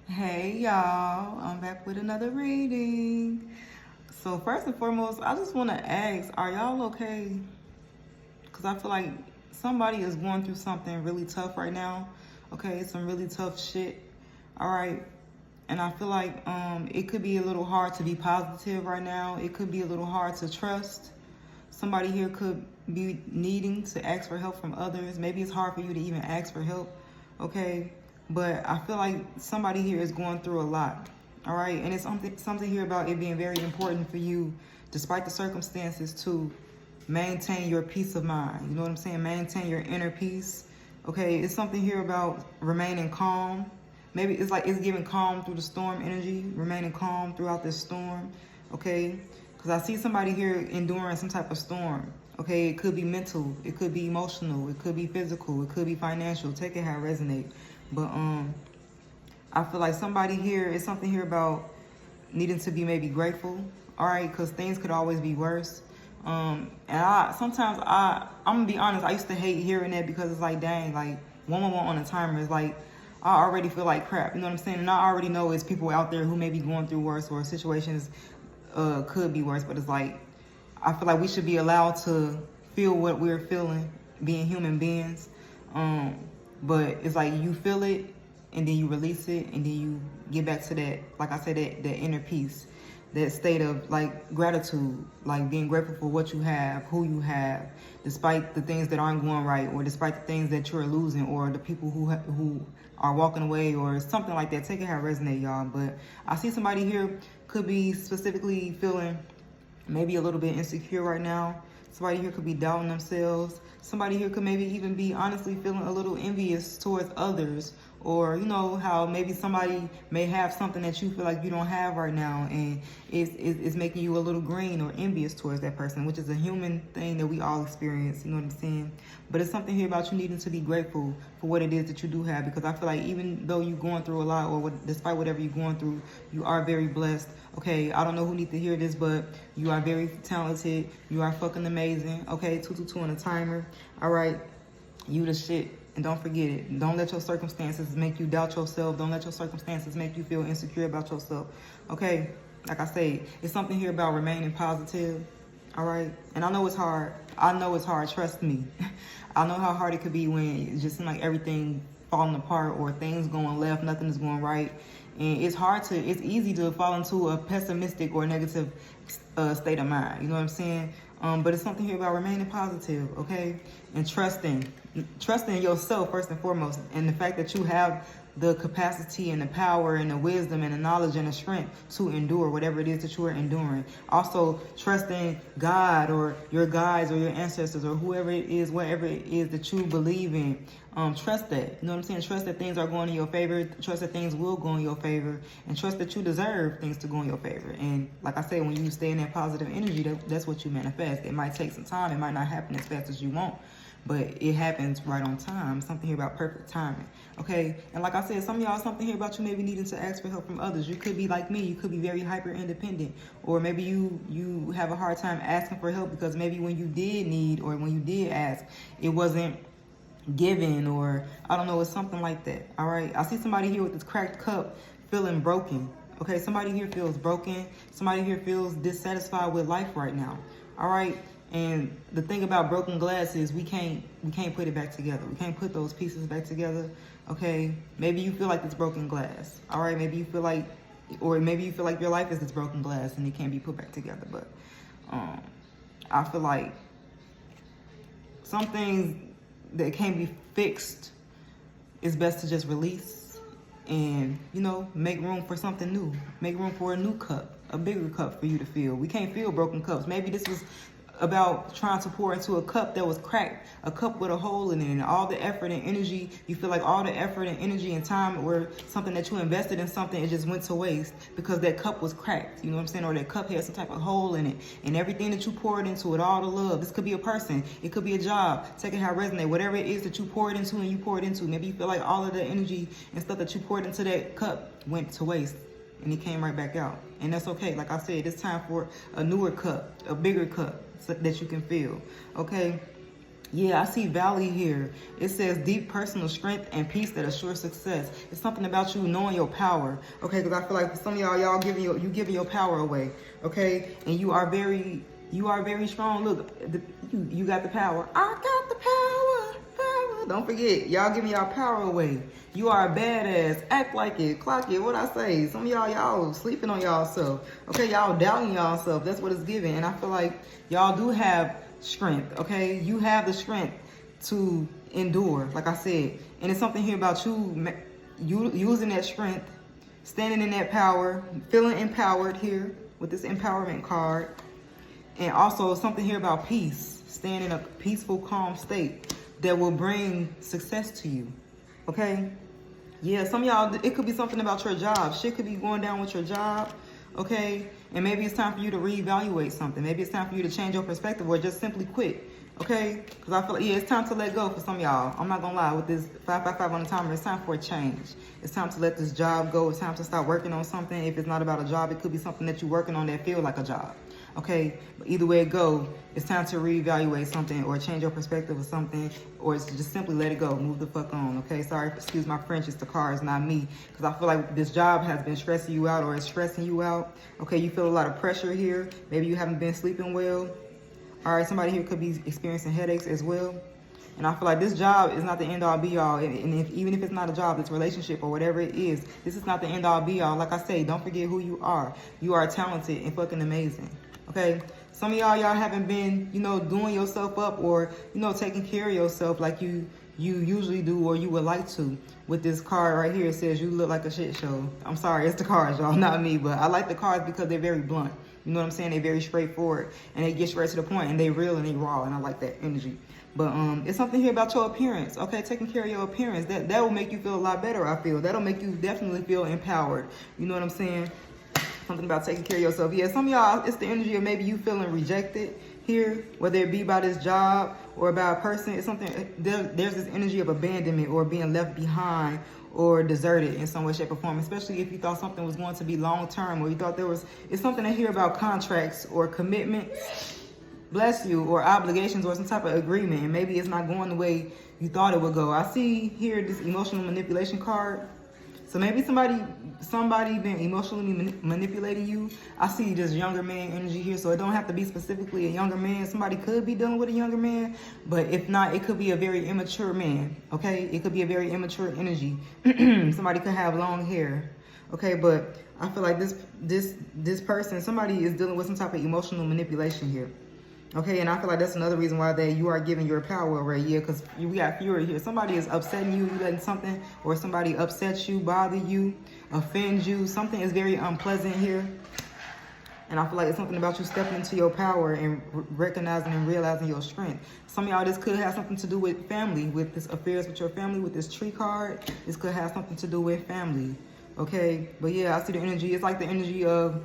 Hey y'all, I'm back with another reading. So first and foremost, I just want to ask, are y'all okay? Because I feel like somebody is going through something really tough right now. Okay, some really tough shit. All right, and I feel like it could be a little hard to be positive right now. It could be a little hard to trust. Somebody here could be needing to ask for help from others. Maybe it's hard for you to even ask for help, okay? But I feel like somebody here is going through a lot, all right? And it's something here about it being very important for you, despite the circumstances, to maintain your peace of mind. You know what I'm saying? Maintain your inner peace, okay? It's something here about remaining calm. Maybe it's like it's giving calm through the storm energy, remaining calm throughout this storm, okay? Because I see somebody here enduring some type of storm. Okay, it could be mental, it could be emotional, it could be physical, it could be financial. Take it how it resonates. But I feel like somebody here is something here about needing to be maybe grateful. All right, because things could always be worse. And I'm gonna be honest. I used to hate hearing that because it's like, dang, like 111 on the timer is like, I already feel like crap. You know what I'm saying? And I already know it's people out there who may be going through worse or situations could be worse, but it's like I feel like we should be allowed to feel what we're feeling, being human beings. But it's like you feel it, and then you release it, and then you get back to that, like I said, that inner peace, that state of like gratitude, like being grateful for what you have, who you have, despite the things that aren't going right, or despite the things that you're losing, or the people who are walking away, or something like that. Take it how it resonates, y'all. But I see somebody here could be specifically feeling maybe a little bit insecure right now. Somebody here could be doubting themselves. Somebody here could maybe even be honestly feeling a little envious towards others. Or, you know, how maybe somebody may have something that you feel like you don't have right now, and it's making you a little green or envious towards that person, which is a human thing that we all experience, you know what I'm saying? But it's something here about you needing to be grateful for what it is that you do have, because I feel like even though you're going through a lot, or despite whatever you're going through, you are very blessed. Okay, I don't know who needs to hear this, but you are very talented. You are fucking amazing. Okay, 222 on a timer. All right, you the shit. And don't forget it. Don't let your circumstances make you doubt yourself. Don't let your circumstances make you feel insecure about yourself. Okay, like I say, it's something here about remaining positive. All right, and I know it's hard. I know it's hard. Trust me. I know how hard it could be when it just seems like everything falling apart, or things going left, nothing is going right. And it's easy to fall into a pessimistic or negative state of mind. You know what I'm saying? But it's something here about remaining positive, okay? And trusting yourself first and foremost. And the fact that you have the capacity and the power and the wisdom and the knowledge and the strength to endure whatever it is that you are enduring. Also, trusting God or your guides or your ancestors or whoever it is, whatever it is that you believe in. Trust that. You know what I'm saying? Trust that things are going in your favor. Trust that things will go in your favor. And trust that you deserve things to go in your favor. And like I said, when you stay in that positive energy, that's what you manifest. It might take some time. It might not happen as fast as you want, but it happens right on time. Something here about perfect timing. Okay, and like I said, some of y'all, something here about you maybe needing to ask for help from others. You could be like me. You could be very hyper independent, or maybe you have a hard time asking for help because maybe when you did need, or when you did ask, it wasn't given, or I don't know, it's something like that. All right, I see somebody here with this cracked cup feeling broken. Okay, somebody here feels broken. Somebody here feels dissatisfied with life right now. All right. And the thing about broken glass is we can't put it back together. We can't put those pieces back together. Okay, maybe you feel like it's broken glass. All right, maybe you feel like, or maybe you feel like your life is this broken glass and it can't be put back together. But I feel like some things that can't be fixed, it's best to just release and, you know, make room for something new. Make room for a new cup, a bigger cup for you to fill. We can't fill broken cups. Maybe this was about trying to pour into a cup that was cracked, a cup with a hole in it, and all the effort and energy, you feel like all the effort and energy and time were something that you invested in something, it just went to waste because that cup was cracked, you know what I'm saying? Or that cup had some type of hole in it, and everything that you poured into it, all the love, this could be a person, it could be a job, take it how it resonates, whatever it is that you poured into and you poured into, maybe you feel like all of the energy and stuff that you poured into that cup went to waste. And it came right back out. And that's okay. Like I said, it's time for a newer cup, a bigger cup that you can fill. Okay? Yeah, I see valley here. It says deep personal strength and peace that assures success. It's something about you knowing your power. Okay, because I feel like for some of y'all giving your power away. Okay, and you are very strong. Look, you got the power. I got the power. Don't forget, y'all giving y'all power away. You are a badass. Act like it. Clock it. What I say? Some of y'all sleeping on y'all self. Okay, y'all doubting y'all self. That's what it's giving. And I feel like y'all do have strength. Okay, you have the strength to endure, like I said. And it's something here about you using that strength, standing in that power, feeling empowered here with this empowerment card. And also something here about peace, staying in a peaceful, calm state that will bring success to you. Okay? Yeah, some of y'all, it could be something about your job. Shit could be going down with your job. Okay? And maybe it's time for you to reevaluate something. Maybe it's time for you to change your perspective or just simply quit. Okay? Because I feel like, yeah, it's time to let go for some of y'all. I'm not going to lie. With this 555 on the timer, it's time for a change. It's time to let this job go. It's time to start working on something. If it's not about a job, it could be something that you're working on that feels like a job. Okay, but either way it go, it's time to reevaluate something or change your perspective of something, or it's just simply let it go, move the fuck on. Okay, sorry, excuse my French, it's the cards, not me, because I feel like this job has been stressing you out or it's stressing you out. Okay, you feel a lot of pressure here. Maybe you haven't been sleeping well. All right, somebody here could be experiencing headaches as well. And I feel like this job is not the end all be all. And even if it's not a job, this relationship or whatever it is, this is not the end all be all. Like I say, don't forget who you are. You are talented and fucking amazing. Okay, some of y'all haven't been, doing yourself up or, taking care of yourself like you usually do or you would like to. With this card right here, it says you look like a shit show. I'm sorry, it's the cards, y'all, not me, but I like the cards because they're very blunt. You know what I'm saying? They're very straightforward and they get straight to the point and they real and they raw, and I like that energy. But it's something here about your appearance, okay? Taking care of your appearance. That will make you feel a lot better, I feel. That'll make you definitely feel empowered. You know what I'm saying? Something about taking care of yourself. Yeah, some of y'all, it's the energy of maybe you feeling rejected here, whether it be by this job or by a person. It's something, there's this energy of abandonment or being left behind or deserted in some way, shape, or form, especially if you thought something was going to be long-term or you thought it's something to hear about contracts or commitments, bless you, or obligations or some type of agreement, and maybe it's not going the way you thought it would go. I see here this emotional manipulation card. So maybe somebody been emotionally manipulating you. I see this younger man energy here, so it don't have to be specifically a younger man. Somebody could be dealing with a younger man, but if not, it could be a very immature man, okay? It could be a very immature energy. Somebody could have long hair, okay? But I feel like this person, somebody is dealing with some type of emotional manipulation here. Okay, and I feel like that's another reason why you are giving your power away. Yeah, because we got fury here. Somebody is upsetting you, letting something, or somebody upsets you, bother you, offend you. Something is very unpleasant here. And I feel like it's something about you stepping into your power and recognizing and realizing your strength. Some of y'all, this could have something to do with family, with this affairs with your family, with this tree card. This could have something to do with family. Okay, but yeah, I see the energy. It's like the energy of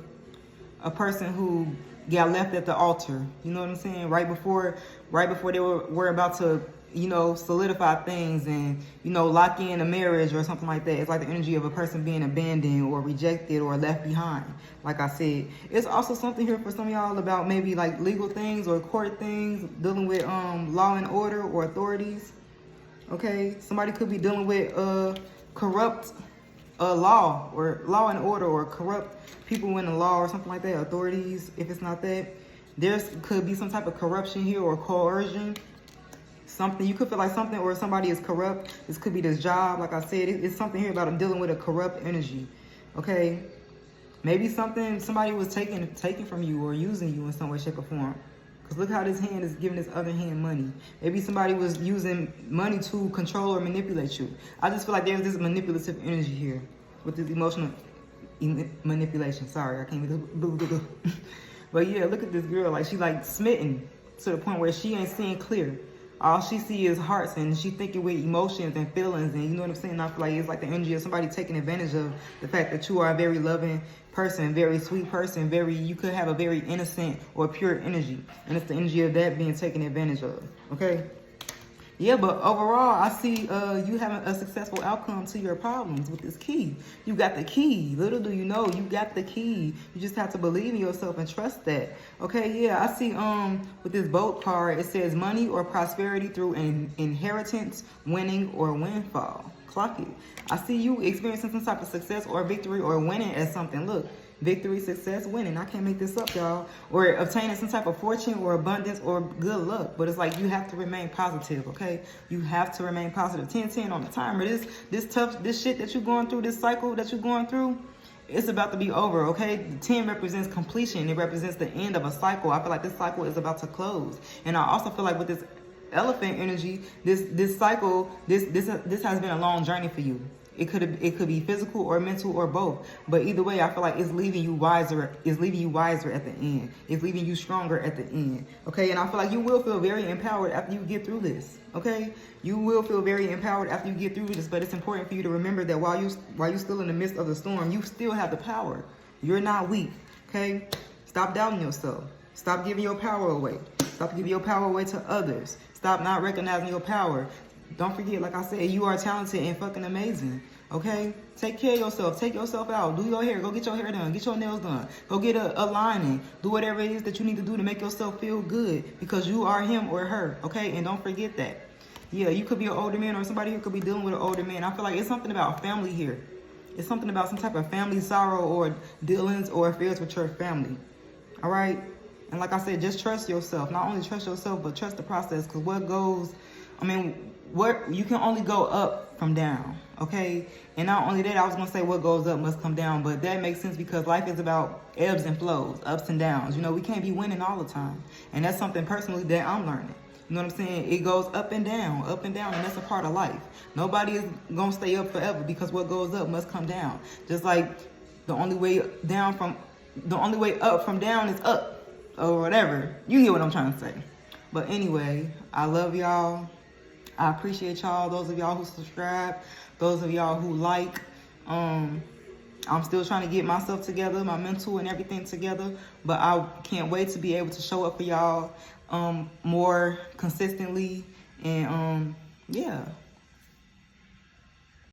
a person who got left at the altar. You know what I'm saying? Right before they were about to, solidify things and, lock in a marriage or something like that. It's like the energy of a person being abandoned or rejected or left behind. Like I said, it's also something here for some of y'all about maybe like legal things or court things, dealing with law and order or authorities. Okay, somebody could be dealing with corrupt law or law and order or corrupt people in the law or something like that, authorities. If it's not that, there could be some type of corruption here or coercion. Something, you could feel like something or somebody is corrupt. This could be this job. Like I said, it's something here about dealing with a corrupt energy. Okay, maybe somebody was taking from you or using you in some way, shape, or form. Because look how this hand is giving this other hand money. Maybe somebody was using money to control or manipulate you. I just feel like there's this manipulative energy here with this emotional manipulation. Sorry, I can't even. But yeah, look at this girl. Like, she like smitten to the point where she ain't seeing clear. All she see is hearts, and she thinking with emotions and feelings, and you know what I'm saying? I feel like it's like the energy of somebody taking advantage of the fact that you are a very loving person, very sweet person, you could have a very innocent or pure energy, and it's the energy of that being taken advantage of, okay? Yeah, but overall, I see you having a successful outcome to your problems with this key. You got the key. Little do you know, you got the key. You just have to believe in yourself and trust that. Okay, yeah, I see with this boat card, it says money or prosperity through an inheritance, winning, or windfall. Clock it. I see you experiencing some type of success or victory or winning at something. Look. Victory, success, winning. I can't make this up, y'all. Or obtaining some type of fortune or abundance or good luck. But it's like you have to remain positive, okay? You have to remain positive. 10-10 on the timer. This shit that you're going through, this cycle that you're going through, it's about to be over, okay? The 10 represents completion. It represents the end of a cycle. I feel like this cycle is about to close. And I also feel like with this elephant energy, this cycle, this has been a long journey for you. It could be physical or mental or both. But either way, I feel like it's leaving you wiser. It's leaving you wiser at the end. It's leaving you stronger at the end. Okay, and I feel like you will feel very empowered after you get through this. Okay, you will feel very empowered after you get through this. But it's important for you to remember that while you're still in the midst of the storm, you still have the power. You're not weak. Okay, stop doubting yourself. Stop giving your power away. Stop giving your power away to others. Stop not recognizing your power. Don't forget, like I said, you are talented and fucking amazing, okay? Take care of yourself. Take yourself out. Do your hair. Go get your hair done. Get your nails done. Go get a lining. Do whatever it is that you need to do to make yourself feel good because you are him or her, okay? And don't forget that. Yeah, you could be an older man or somebody who could be dealing with an older man. I feel like it's something about family here. It's something about some type of family sorrow or dealings or affairs with your family, all right? And like I said, just trust yourself. Not only trust yourself, but trust the process because you can only go up from down, okay? And not only that, I was gonna say what goes up must come down, but that makes sense because life is about ebbs and flows, ups and downs. You know, we can't be winning all the time. And that's something personally that I'm learning. You know what I'm saying? It goes up and down, and that's a part of life. Nobody is gonna stay up forever because what goes up must come down. Just like the only way up from down is up, or whatever. You get what I'm trying to say. But anyway, I love y'all. I appreciate y'all, those of y'all who subscribe, those of y'all who like. I'm still trying to get myself together, my mental and everything together, but I can't wait to be able to show up for y'all more consistently. And yeah.